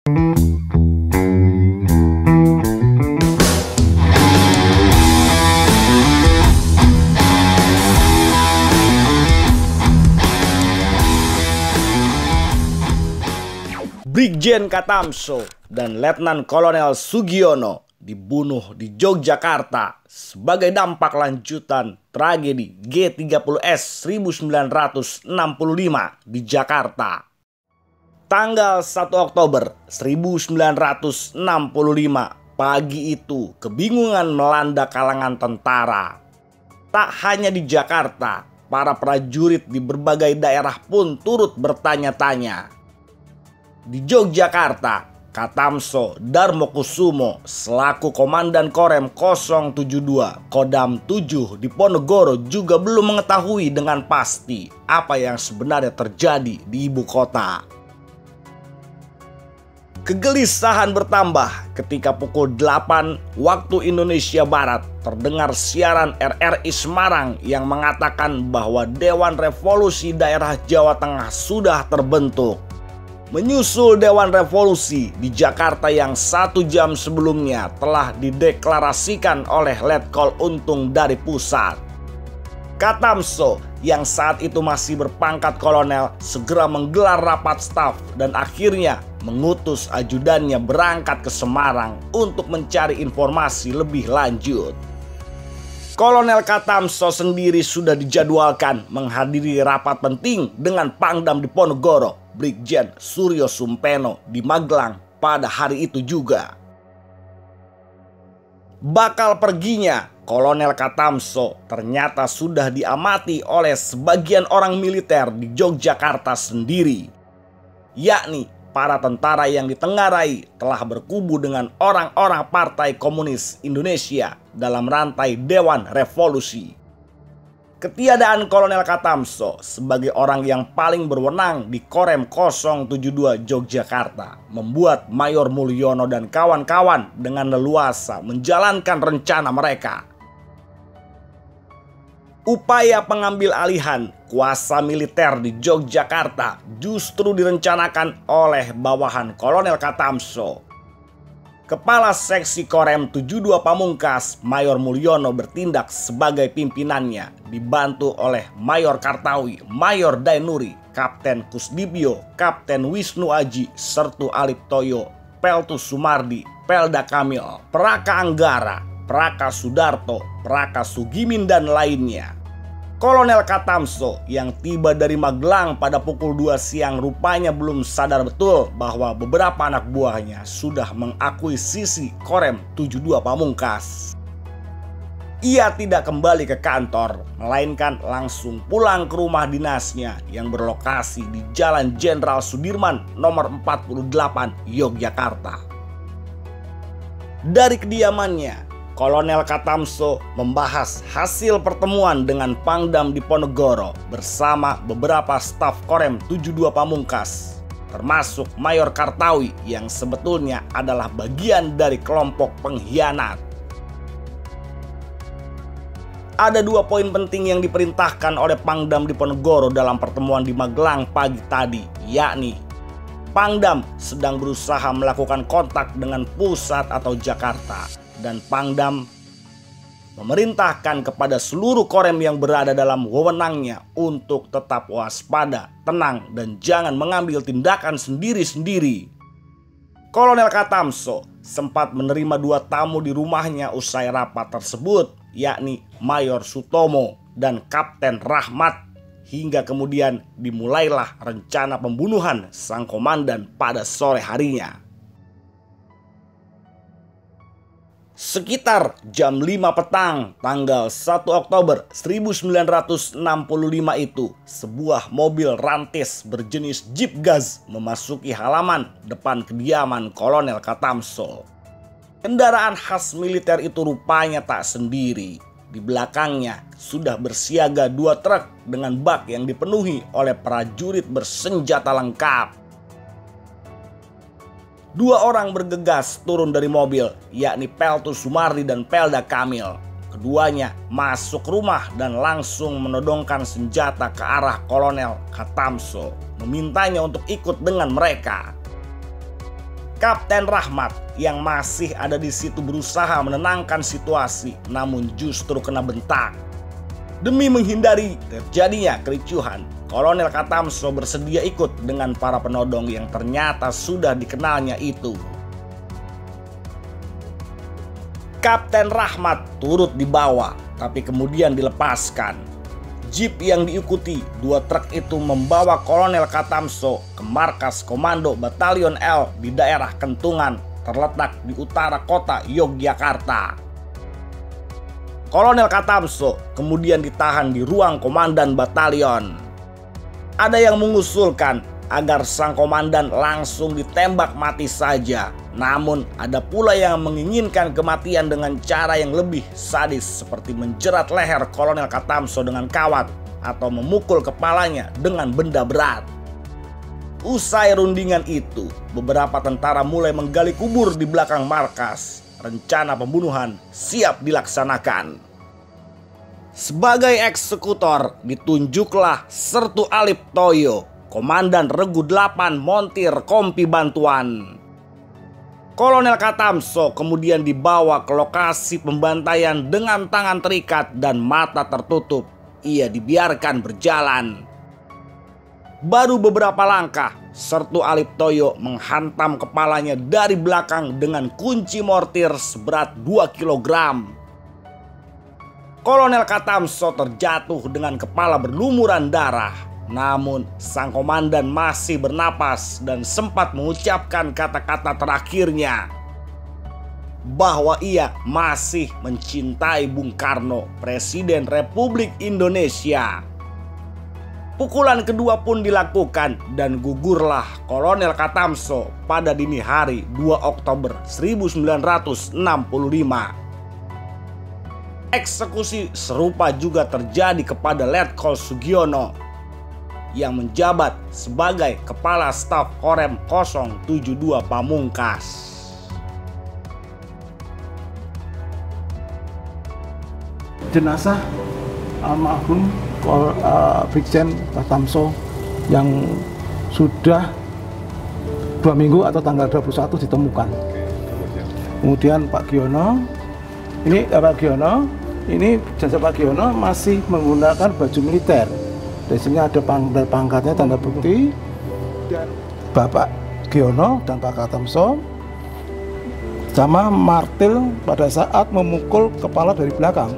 Brigjen Katamso dan Letnan Kolonel Sugiono dibunuh di Yogyakarta sebagai dampak lanjutan tragedi G30S 1965 di Jakarta. Tanggal 1 Oktober 1965 pagi itu kebingungan melanda kalangan tentara. Tak hanya di Jakarta, para prajurit di berbagai daerah pun turut bertanya-tanya. Di Yogyakarta, Katamso Darmokusumo selaku Komandan Korem 072 Kodam 7 di Ponorogo juga belum mengetahui dengan pasti apa yang sebenarnya terjadi di ibu kota. Kegelisahan bertambah ketika pukul 8 waktu Indonesia Barat terdengar siaran RRI Semarang yang mengatakan bahwa Dewan Revolusi Daerah Jawa Tengah sudah terbentuk. Menyusul Dewan Revolusi di Jakarta yang 1 jam sebelumnya telah dideklarasikan oleh Letkol Untung dari pusat. Katamso yang saat itu masih berpangkat kolonel segera menggelar rapat staf dan akhirnya mengutus ajudannya berangkat ke Semarang untuk mencari informasi lebih lanjut. Kolonel Katamso sendiri sudah dijadwalkan menghadiri rapat penting dengan Pangdam Diponegoro, Brigjen Suryo Sumpeno di Magelang pada hari itu juga. Bakal perginya Kolonel Katamso ternyata sudah diamati oleh sebagian orang militer di Yogyakarta sendiri, yakni para tentara yang ditengarai telah berkubu dengan orang-orang Partai Komunis Indonesia dalam rantai Dewan Revolusi. Ketiadaan Kolonel Katamso sebagai orang yang paling berwenang di Korem 072 Yogyakarta membuat Mayor Mulyono dan kawan-kawan dengan leluasa menjalankan rencana mereka. Upaya pengambil alihan kuasa militer di Yogyakarta justru direncanakan oleh bawahan Kolonel Katamso. Kepala Seksi Korem 72 Pamungkas, Mayor Mulyono bertindak sebagai pimpinannya, dibantu oleh Mayor Kartawi, Mayor Dainuri, Kapten Kusdibyo, Kapten Wisnu Aji, Sertu Alip Toyo, Peltus Sumardi, Pelda Kamil, Praka Anggara, Praka Sudarto, Praka Sugimin, dan lainnya. Kolonel Katamso yang tiba dari Magelang pada pukul 2 siang rupanya belum sadar betul bahwa beberapa anak buahnya sudah mengakuisisi Korem 72 Pamungkas. Ia tidak kembali ke kantor, melainkan langsung pulang ke rumah dinasnya yang berlokasi di Jalan Jenderal Sudirman nomor 48 Yogyakarta. Dari kediamannya, Kolonel Katamso membahas hasil pertemuan dengan Pangdam Diponegoro bersama beberapa staf Korem 72 Pamungkas, termasuk Mayor Kartawi yang sebetulnya adalah bagian dari kelompok pengkhianat. Ada 2 poin penting yang diperintahkan oleh Pangdam Diponegoro dalam pertemuan di Magelang pagi tadi, yakni Pangdam sedang berusaha melakukan kontak dengan pusat atau Jakarta, dan Pangdam memerintahkan kepada seluruh Korem yang berada dalam wewenangnya untuk tetap waspada, tenang, dan jangan mengambil tindakan sendiri-sendiri. Kolonel Katamso sempat menerima 2 tamu di rumahnya usai rapat tersebut, yakni Mayor Sutomo dan Kapten Rahmat, hingga kemudian dimulailah rencana pembunuhan sang komandan pada sore harinya. Sekitar jam 5 petang tanggal 1 Oktober 1965 itu, sebuah mobil rantis berjenis Jeep Gas memasuki halaman depan kediaman Kolonel Katamso. Kendaraan khas militer itu rupanya tak sendiri. Di belakangnya sudah bersiaga 2 truk dengan bak yang dipenuhi oleh prajurit bersenjata lengkap. 2 orang bergegas turun dari mobil, yakni Peltus Sumardi dan Pelda Kamil. Keduanya masuk rumah dan langsung menodongkan senjata ke arah Kolonel Katamso, memintanya untuk ikut dengan mereka. Kapten Rahmat yang masih ada di situ berusaha menenangkan situasi, namun justru kena bentak. Demi menghindari terjadinya kericuhan, Kolonel Katamso bersedia ikut dengan para penodong yang ternyata sudah dikenalnya itu. Kapten Rahmat turut dibawa, tapi kemudian dilepaskan. Jeep yang diikuti 2 truk itu membawa Kolonel Katamso ke markas Komando Batalion L di daerah Kentungan, terletak di utara kota Yogyakarta. Kolonel Katamso kemudian ditahan di ruang komandan batalion. Ada yang mengusulkan agar sang komandan langsung ditembak mati saja. Namun ada pula yang menginginkan kematian dengan cara yang lebih sadis, seperti menjerat leher Kolonel Katamso dengan kawat atau memukul kepalanya dengan benda berat. Usai rundingan itu, beberapa tentara mulai menggali kubur di belakang markas. Rencana pembunuhan siap dilaksanakan. Sebagai eksekutor ditunjuklah Sertu Alip Toyo, Komandan Regu 8 Montir Kompi Bantuan. Kolonel Katamso kemudian dibawa ke lokasi pembantaian dengan tangan terikat dan mata tertutup. Ia dibiarkan berjalan. Baru beberapa langkah, Sertu Alip Toyo menghantam kepalanya dari belakang dengan kunci mortir seberat 2 kg. Kolonel Katamso terjatuh dengan kepala berlumuran darah. Namun sang komandan masih bernapas dan sempat mengucapkan kata-kata terakhirnya bahwa ia masih mencintai Bung Karno, Presiden Republik Indonesia. Pukulan kedua pun dilakukan dan gugurlah Kolonel Katamso pada dini hari 2 Oktober 1965. Eksekusi serupa juga terjadi kepada Letkol Sugiono yang menjabat sebagai Kepala Staf Korem 072 Pamungkas. Jenazah almarhum Brigjen Katamso yang sudah 2 minggu atau tanggal 21 ditemukan. Kemudian Pak Giono, ini jenazah Pak Giono masih menggunakan baju militer. Di sini ada pangkatnya, tanda bukti. Dan Bapak Giono dan Pak Katamso sama martil pada saat memukul kepala dari belakang.